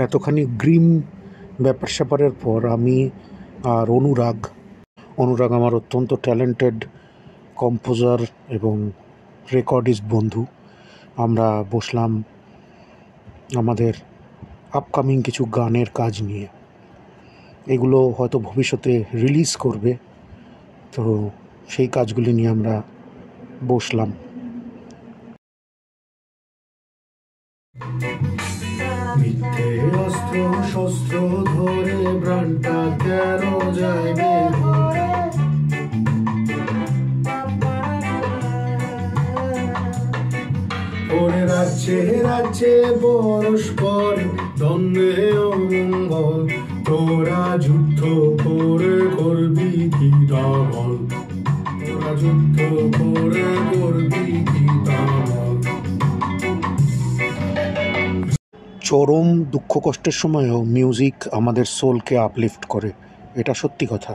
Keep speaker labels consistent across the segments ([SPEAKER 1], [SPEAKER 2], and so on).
[SPEAKER 1] এতখানি গ্রিম ব্যাপার স্যাপারের পর আমি আর অনুরাগ আমার অত্যন্ত ট্যালেন্টেড কম্পোজার এবং রেকর্ডিস্ট বন্ধু, আমরা বসলাম আমাদের আপকামিং কিছু গানের কাজ নিয়ে। এগুলো হয়তো ভবিষ্যতে রিলিজ করবে, তো সেই কাজগুলি নিয়ে আমরা বসলাম। মিথ্যে অস্ত্র শস্ত্র ধরে প্রাণটা কেন যাইবে ওরে রাজ্যে রাজ্যে পরস্পর দ্বন্দ্বে অমঙ্গল, তোরা যুদ্ধ করে করবি কি দল, তোরা যুদ্ধ করে করবি কি দল। চরম দুঃখ কষ্টের সময়ও মিউজিক আমাদের সোলকে আপলিফট করে, এটা সত্যি কথা।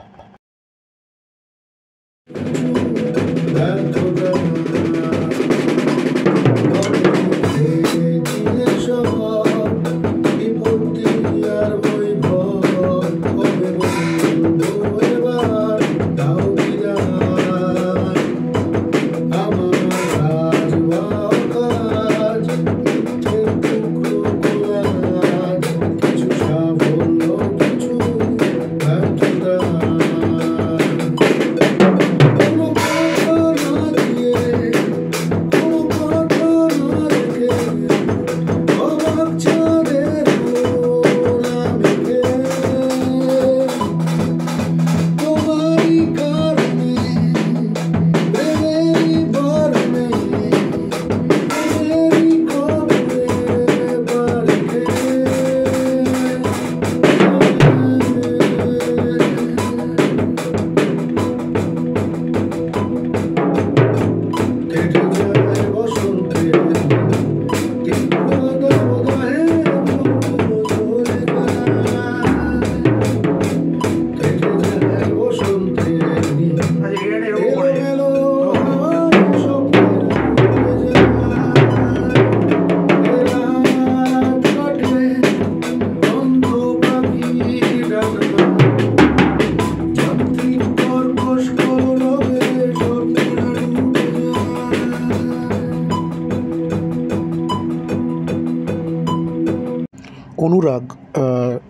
[SPEAKER 1] অনুরাগ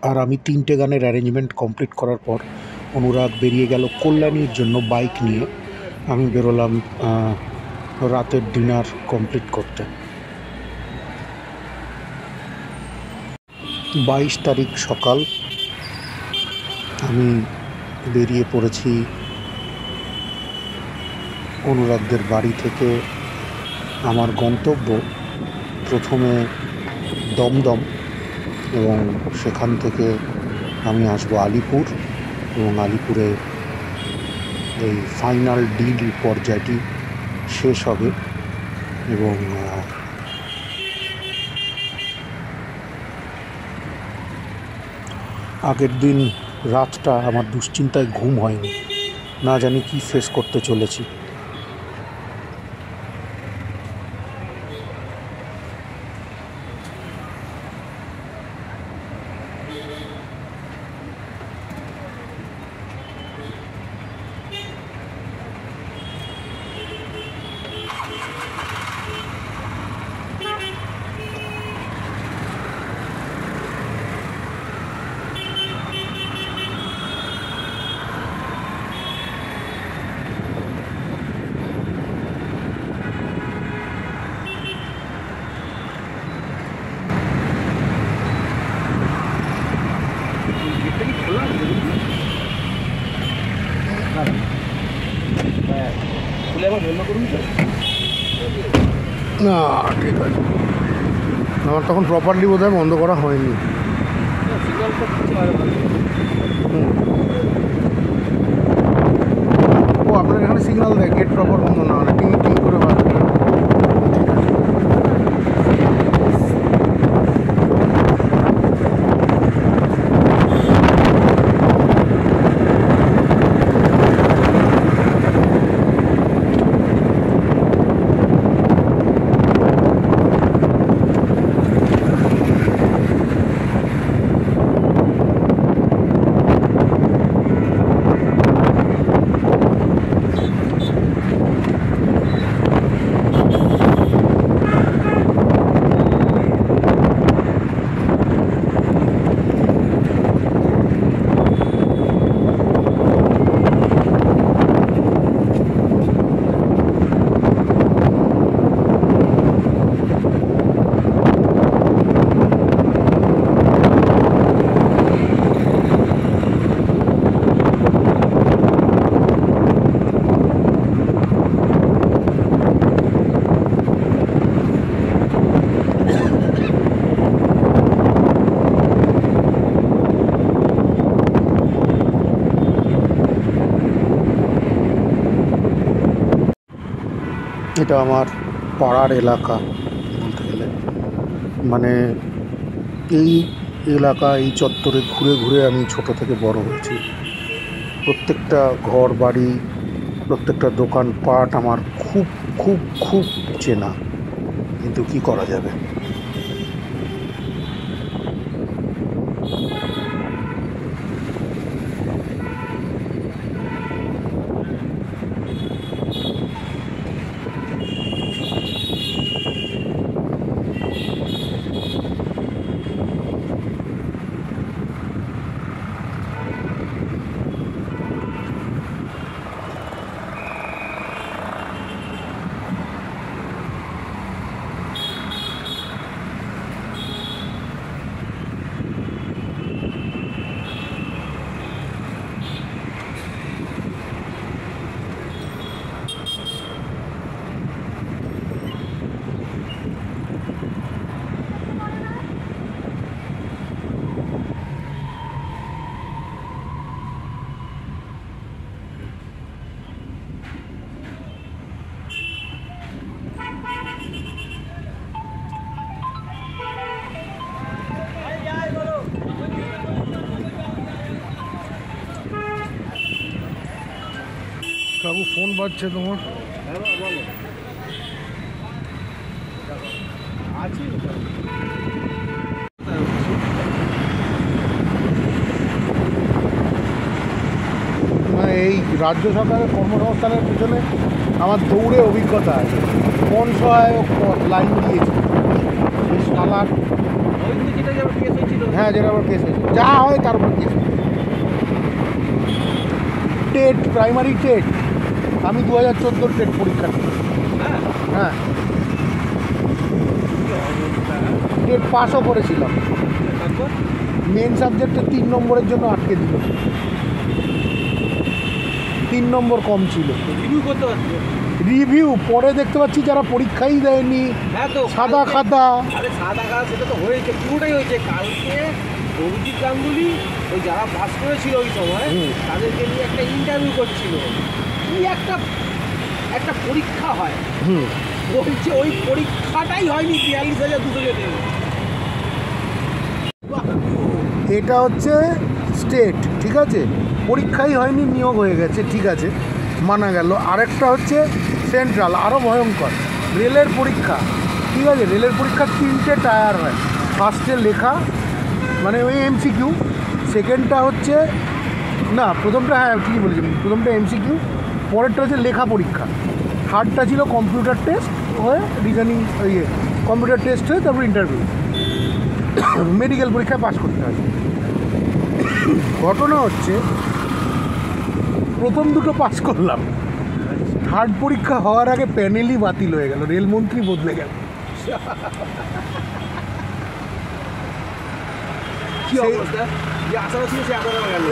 [SPEAKER 1] আর আমি 3টে গানের অ্যারেঞ্জমেন্ট কমপ্লিট করার পর অনুরাগ বেরিয়ে গেল কল্যাণীর জন্য বাইক নিয়ে। আমি বেরোলাম রাতের ডিনার কমপ্লিট করতে। 22 তারিখ সকাল আমি বেরিয়ে পড়েছি অনুরাগদের বাড়ি থেকে। আমার গন্তব্য প্রথমে দমদম এবং সেখান থেকে আমি আসবো আলিপুর, এবং আলিপুরে এই ফাইনাল ডিল পর্যায়টি শেষ হবে। এবং আগের দিন রাতটা আমার দুশ্চিন্তায় ঘুম হয়নি, না জানি কি ফেস করতে চলেছি। না ঠিক আছে, আমার তখন প্রপারলি বোধহয় বন্ধ করা হয়নি। ও আপনার এখানে সিগন্যাল দেয় গেট প্রপার বন্ধ না হলে টিং টিং করে বাজবে। এটা আমার পাড়ার এলাকা বলতে গেলে, মানে এই এলাকা, এই চত্বরে ঘুরে ঘুরে আমি ছোট থেকে বড় হয়েছি। প্রত্যেকটা ঘর বাড়ি, প্রত্যেকটা দোকানপাট আমার খুব খুব খুব চেনা, কিন্তু কি করা যাবে। কাকু ফোন বাজছে তোমার? এই রাজ্য সরকারের কর্মসংস্থানের পিছনে আমার দৌড়ে অভিজ্ঞতা আছে। কোন সহায়ক লাইন দিয়েছে সালার, হ্যাঁ যেটা আবার কেস হয়েছে, যা হয় তার উপর কেস। টেট, প্রাইমারি টেট, আমি 2014 টেট পরীক্ষা দিই। হ্যাঁ, টেট পাসও করেছিলাম, মেন সাবজেক্টে 3 নম্বরের জন্য আটকে দিল। 3 নম্বর কম ছিল। রিভিউ পরে দেখতে পাচ্ছি যারা পরীক্ষাই দেয়নি, সাদা খাতা।
[SPEAKER 2] সাদা খাতা সেটা তো হয়েছে, পুরোটাই হয়েছে। কালকে অভিজিৎ গাঙ্গুলি ওই যারা পাস করেছিল ওই সময় তাদেরকে নিয়ে একটা ইন্টারভিউ করছিল। কি একটা পরীক্ষা হয়, বলছে ওই পরীক্ষাটাই হয়নি 42,200 জনের।
[SPEAKER 1] এটা হচ্ছে স্টেট, ঠিক আছে, পরীক্ষাই হয়নি, নিয়োগ হয়ে গেছে, ঠিক আছে, মানা গেল। আরেকটা হচ্ছে সেন্ট্রাল, আরও ভয়ঙ্কর, রেলের পরীক্ষা, ঠিক আছে, রেলের পরীক্ষা 3টে টায়ার হয়। ফার্স্টে লেখা, মানে ওই এমসিকিউ, সেকেন্ডটা হচ্ছে না, প্রথমটা, হ্যাঁ ঠিকই বলেছি, প্রথমটা এমসিকিউ, পরেরটা হচ্ছে লেখা পরীক্ষা, থার্ডটা ছিল কম্পিউটার টেস্ট হয়ে রিজনিং, ইয়ে কম্পিউটার টেস্ট হয়ে তারপর ইন্টারভিউ, মেডিকেল পরীক্ষায় পাস করতে হয়। ঘটনা হচ্ছে প্রথম দুটো পাস করলাম, থার্ড পরীক্ষা হওয়ার আগে প্যানেলই বাতিল হয়ে গেল, রেলমন্ত্রী বদলে গেল।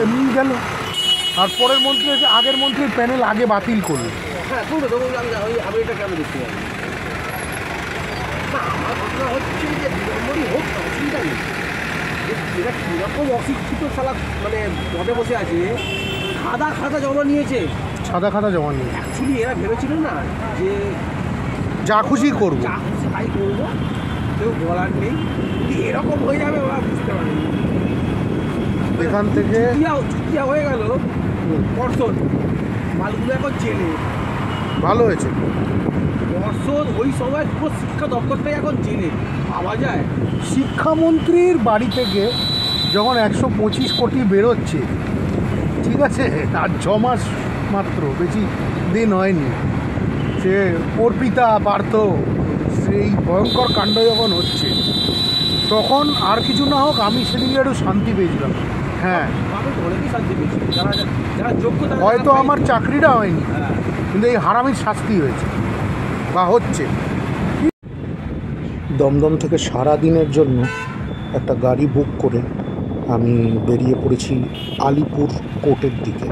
[SPEAKER 1] এমনি গেল, আর পরের মন্ত্রী হচ্ছে আগের মন্ত্রীর প্যানেল আগে বাতিল করলো।
[SPEAKER 2] হ্যাঁ, আমি এটা কেন দেখতে পাই না, আমার ঘটনা হচ্ছে যে 2 নম্বরই হোক, অসুবিধা নেই। এরা কীরকম অশিক্ষিত শালা, মানে পদে বসে আছে, সাদা খাতা জমা নিয়েছে,
[SPEAKER 1] সাদা খাতা জমা নিয়ে
[SPEAKER 2] অ্যাকচুয়ালি এরা ভেবেছিল না যে
[SPEAKER 1] যা খুশি করবো,
[SPEAKER 2] যা খুশি তাই করবো, কেউ বলার নেই, যদি এরকম হয়ে যাবে ওরা বুঝতে পারেনি।
[SPEAKER 1] এখান থেকে
[SPEAKER 2] চুতিয়া হয়ে গেল পর্ষদ, মালগুলো এখন জেলে।
[SPEAKER 1] ভালো হয়েছে,
[SPEAKER 2] পর্ষদ ওই সময় পুরো শিক্ষা দপ্তরটাই এখন জেলে পাওয়া যায়।
[SPEAKER 1] শিক্ষামন্ত্রীর বাড়ি থেকে যখন 125 কোটি বেরোচ্ছে, ঠিক আছে, আর 6 মাস মাত্র, বেশি দিন হয়নি, সে অর্পিতা পার্থ, সেই ভয়ঙ্কর কাণ্ড যখন হচ্ছে, তখন আর কিছু না হোক আমি সেদিকে একটু শান্তি পেয়েছিলাম। হ্যাঁ,
[SPEAKER 2] আমি অনেকই শান্তি পেয়েছি, যারা যোগ্য,
[SPEAKER 1] হয়তো আমার চাকরিটা হয়নি, কিন্তু এই হারামির শাস্তি হয়েছে বা হচ্ছে। দমদম থেকে সারা দিনের জন্য একটা গাড়ি বুক করে আমি বেরিয়ে পড়েছি আলিপুর কোর্টের দিকে,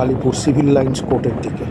[SPEAKER 1] আলিপুর সিভিল লাইন্স কোর্টের দিকে।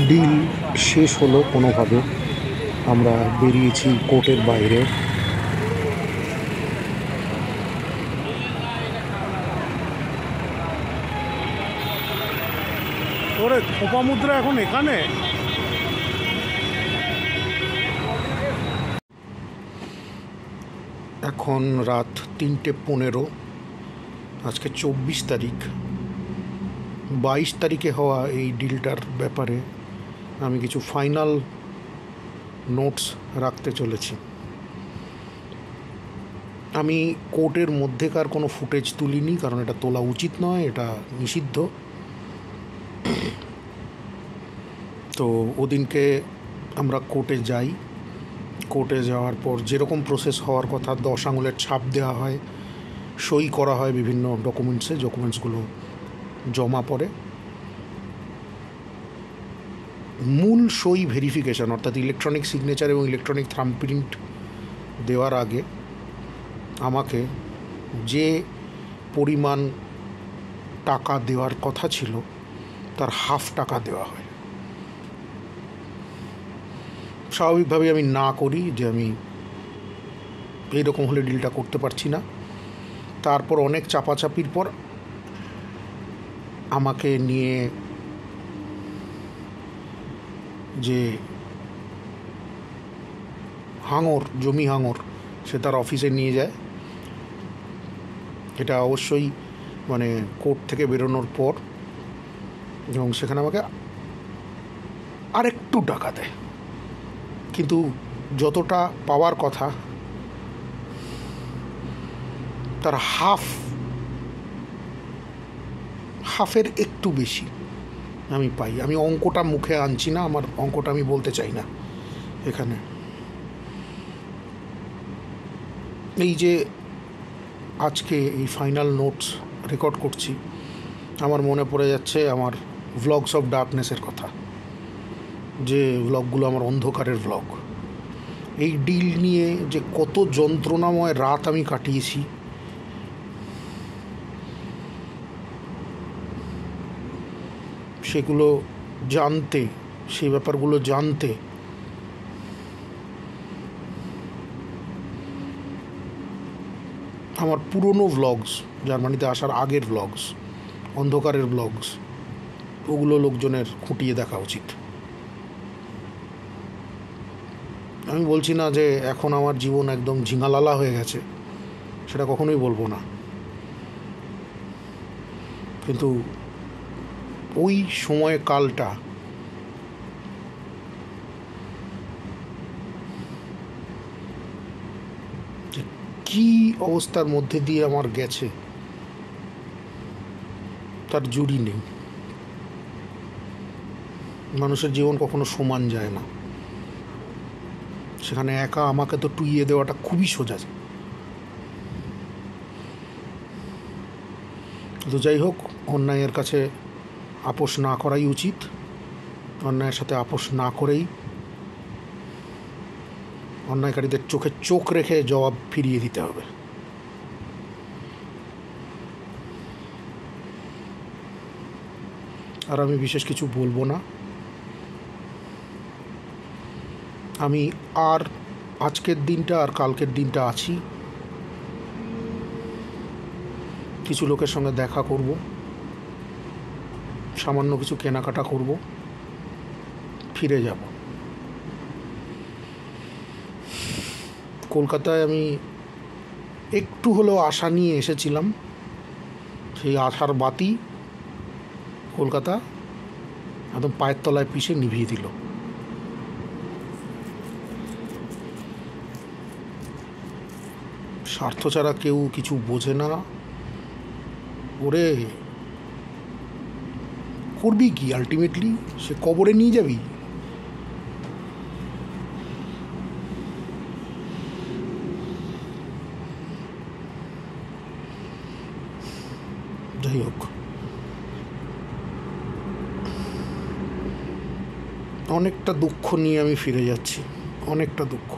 [SPEAKER 1] ডিল শেষ হলো কোনোভাবে। আমরা বেরিয়েছি কোর্টের বাইরে।
[SPEAKER 3] ওরে খোপামুদ্রা এখন এখানে?
[SPEAKER 1] এখন রাত 3:15। আজকে 24 তারিখ। 22 তারিখে হওয়া এই ডিলটার ব্যাপারে আমি কিছু ফাইনাল নোটস রাখতে চলেছি। আমি কোর্টের মধ্যেকার কোনো ফুটেজ তুলিনি, কারণ এটা তোলা উচিত নয়, এটা নিষিদ্ধ। তো ওদিনকে আমরা কোর্টে যাই। কোর্টে যাওয়ার পর যেরকম প্রসেস হওয়ার কথা, 10 আঙুলের ছাপ দেওয়া হয়, সই করা হয় বিভিন্ন ডকুমেন্টসগুলো জমা পড়ে। মূল সই ভেরিফিকেশন, অর্থাৎ ইলেকট্রনিক সিগনেচার এবং ইলেকট্রনিক থাম্বপ্রিন্ট দেওয়ার আগে আমাকে যে পরিমাণ টাকা দেওয়ার কথা ছিল তার হাফ টাকা দেওয়া হয়। স্বাভাবিকভাবেই আমি না করি, যে আমি এইরকম হলে ডিলটা করতে পারছি না। তারপর অনেক চাপাচাপির পর আমাকে নিয়ে যে জমি হাঙর, সে তার অফিসে নিয়ে যায়। এটা অবশ্যই মানে কোর্ট থেকে বেরোনোর পর, এবং সেখানে আমাকে আরেকটু টাকা দেয়, কিন্তু যতটা পাওয়ার কথা তার হাফের একটু বেশি আমি পাই। আমি অঙ্কটা মুখে আনছি না, আমার অঙ্কটা আমি বলতে চাই না এখানে। এই যে আজকে এই ফাইনাল নোটস রেকর্ড করছি, আমার মনে পড়ে যাচ্ছে আমার ভ্লগস অফ ডার্কনেসের কথা, যে ভ্লগগুলো আমার অন্ধকারের ভ্লগ। এই ডিল নিয়ে যে কত যন্ত্রণাময় রাত আমি কাটিয়েছি, সেগুলো জানতে, সেই ব্যাপারগুলো জানতে আমার পুরনো ভ্লগস, জার্মানিতে আসার আগের ভ্লগস, অন্ধকারের ভ্লগস, ওগুলো লোকজনের খুঁটিয়ে দেখা উচিত। আমি বলছি না যে এখন আমার জীবন একদম ঝিঙালালা হয়ে গেছে, সেটা কখনোই বলবো না, কিন্তু ওই সময়কালটা কি অবস্থার মধ্যে দিয়ে আমার গেছে তার জুড়ি নেই। মানুষের জীবন কখনো সমান যায় না, সেখানে একা আমাকে তো টুইয়ে দেওয়াটা খুবই সোজা। তো যাই হোক, অন্যায়ের কাছে আপোষ না করাই উচিত। অন্যায়ের সাথে আপোষ না করেই অন্যায়কারীদের চোখে চোখ রেখে জবাব ফিরিয়ে দিতে হবে। আর আমি বিশেষ কিছু বলবো না। আমি আর আজকের দিনটা আর কালকের দিনটা আছি, কিছু লোকের সঙ্গে দেখা করব, সামান্য কিছু কেনাকাটা করব, ফিরে যাব। কলকাতায় আমি একটু হলেও আশা নিয়ে এসেছিলাম, সেই আশার বাতি কলকাতা একদম পায়ের তলায় পিষে নিভিয়ে দিল। স্বার্থ ছাড়া কেউ কিছু বোঝে না। ওরে করবি কি আলটিমেটলি? সে কবরে নিয়ে যাবি। যাই হোক, অনেকটা দুঃখ নিয়ে আমি ফিরে যাচ্ছি, অনেকটা দুঃখ।